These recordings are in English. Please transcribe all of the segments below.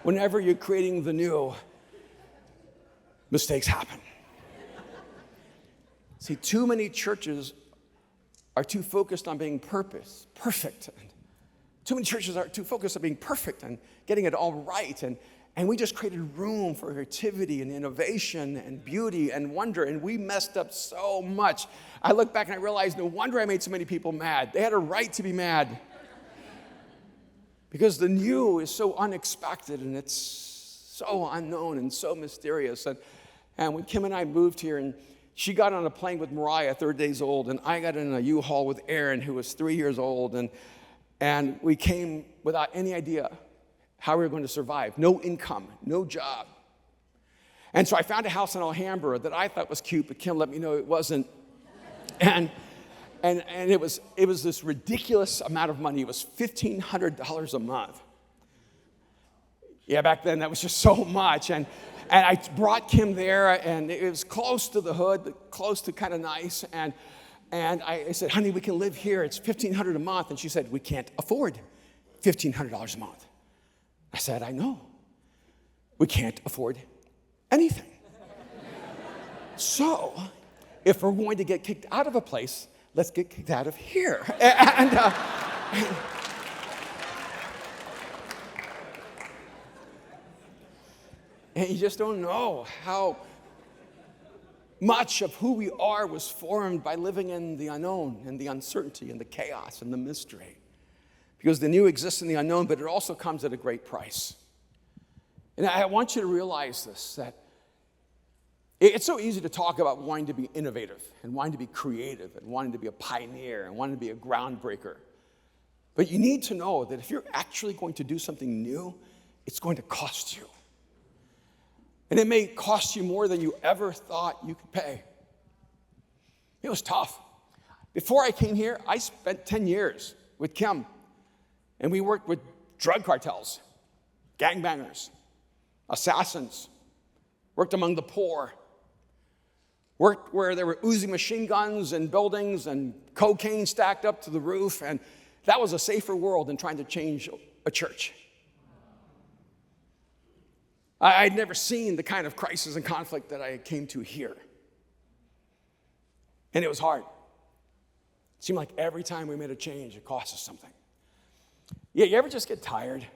whenever you're creating the new, mistakes happen. See, too many churches are too focused on being perfect. Too many churches are too focused on being perfect and getting it all right. And we just created room for creativity and innovation and beauty and wonder, and we messed up so much. I look back and I realize, no wonder I made so many people mad. They had a right to be mad. Because the new is so unexpected, and it's so unknown and so mysterious. And when Kim and I moved here, and she got on a plane with Mariah, 30 days old, and I got in a U-Haul with Aaron, who was 3 years old, and we came without any idea how we were going to survive. No income, no job. And so I found a house in Alhambra that I thought was cute, but Kim let me know it wasn't. And it was this ridiculous amount of money. It was $1,500 a month. Yeah, back then that was just so much. And I brought Kim there, and it was close to the hood, close to kind of nice. And I said, honey, we can live here. It's $1,500 a month. And she said, we can't afford $1,500 a month. I said, I know. We can't afford anything. So if we're going to get kicked out of a place, let's get kicked out of here. And you just don't know how much of who we are was formed by living in the unknown and the uncertainty and the chaos and the mystery. Because the new exists in the unknown, but it also comes at a great price. And I want you to realize this, that it's so easy to talk about wanting to be innovative and wanting to be creative and wanting to be a pioneer and wanting to be a groundbreaker. But you need to know that if you're actually going to do something new, it's going to cost you. And it may cost you more than you ever thought you could pay. It was tough. Before I came here, I spent 10 years with Kim, and we worked with drug cartels, gangbangers, assassins, worked among the poor, worked where there were Uzi machine guns and buildings and cocaine stacked up to the roof, and that was a safer world than trying to change a church. I'd never seen the kind of crisis and conflict that I came to here. And it was hard. It seemed like every time we made a change, it cost us something. Yeah, you ever just get tired?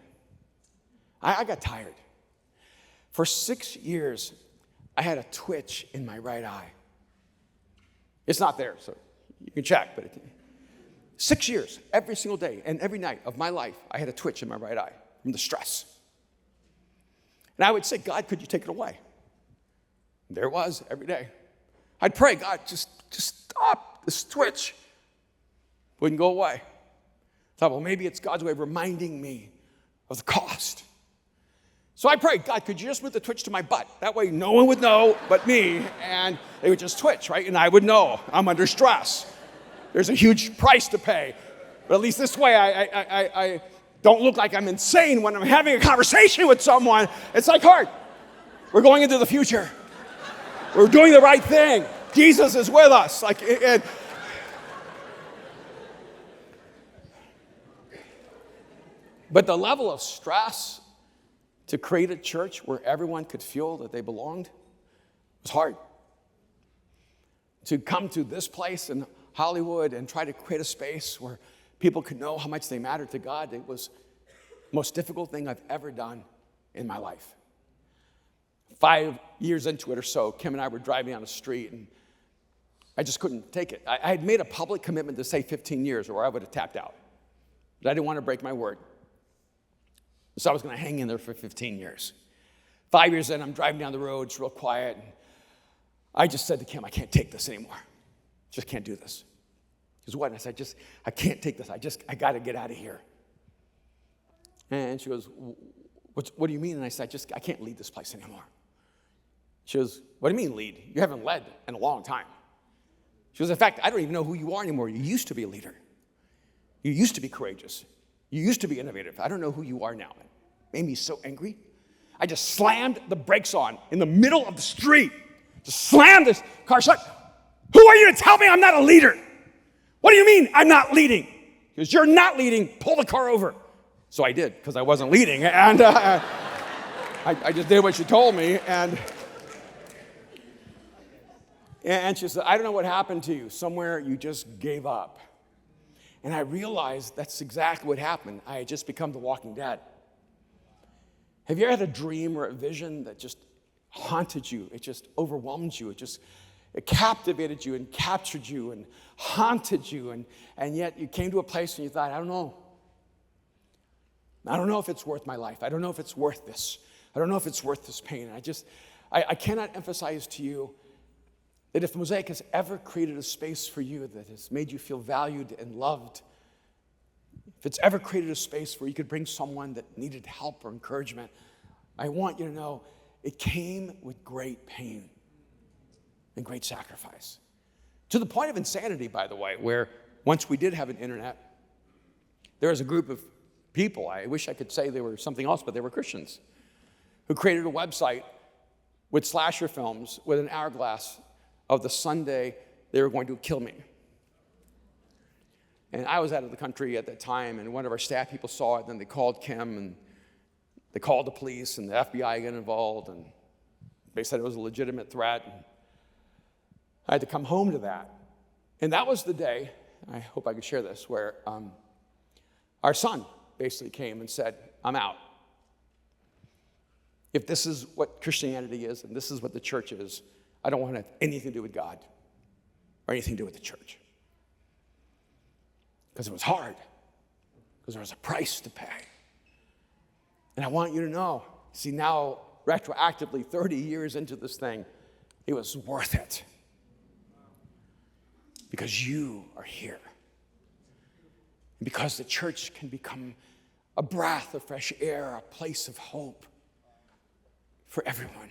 I got tired. For 6 years, I had a twitch in my right eye. It's not there, so you can check, but 6 years, every single day and every night of my life, I had a twitch in my right eye from the stress. And I would say, God, could you take it away? And there it was every day. I'd pray, God, just stop this twitch. Wouldn't go away. I thought, well, maybe it's God's way of reminding me of the cost. So I prayed, God, could you just move the twitch to my butt? That way no one would know but me, and they would just twitch, right? And I would know I'm under stress. There's a huge price to pay. But at least this way I don't look like I'm insane when I'm having a conversation with someone. It's like, heart, we're going into the future. We're doing the right thing. Jesus is with us. But the level of stress to create a church where everyone could feel that they belonged was hard. To come to this place in Hollywood and try to create a space where people could know how much they mattered to God, it was the most difficult thing I've ever done in my life. 5 years into it or so, Kim and I were driving on the street, and I just couldn't take it. I had made a public commitment to say 15 years or I would have tapped out. But I didn't want to break my word. So I was going to hang in there for 15 years. 5 years in, I'm driving down the road, it's real quiet. And I just said to Kim, I can't take this anymore. Just can't do this. She goes, what? And I said, I can't take this. I got to get out of here. And she goes, what do you mean? And I said, I can't lead this place anymore. She goes, what do you mean lead? You haven't led in a long time. She goes, in fact, I don't even know who you are anymore. You used to be a leader. You used to be courageous. You used to be innovative. I don't know who you are now. It made me so angry. I just slammed the brakes on in the middle of the street. Just slammed this car shut. Who are you to tell me I'm not a leader? What do you mean I'm not leading? Because you're not leading, pull the car over. So I did, because I wasn't leading. And I just did what she told me, and she said, I don't know what happened to you. Somewhere you just gave up. And I realized that's exactly what happened. I had just become the walking dead. Have you ever had a dream or a vision that just haunted you? It just overwhelmed you. It captivated you and captured you and haunted you. And yet you came to a place and you thought, I don't know. I don't know if it's worth my life. I don't know if it's worth this. I don't know if it's worth this pain. I cannot emphasize to you that if Mosaic has ever created a space for you that has made you feel valued and loved, if it's ever created a space where you could bring someone that needed help or encouragement, I want you to know it came with great pain and great sacrifice. To the point of insanity, by the way, where once we did have an internet, there was a group of people, I wish I could say they were something else, but they were Christians, who created a website with slasher films with an hourglass of the Sunday they were going to kill me. And I was out of the country at that time, and one of our staff people saw it, and then they called Kim, and they called the police, and the FBI got involved, and they said it was a legitimate threat. And I had to come home to that. And that was the day, I hope I could share this, where our son basically came and said, I'm out. If this is what Christianity is, and this is what the church is, I don't want to have anything to do with God or anything to do with the church. Because it was hard. Because there was a price to pay. And I want you to know, see now, retroactively, 30 years into this thing, it was worth it. Because you are here. And because the church can become a breath of fresh air, a place of hope for everyone.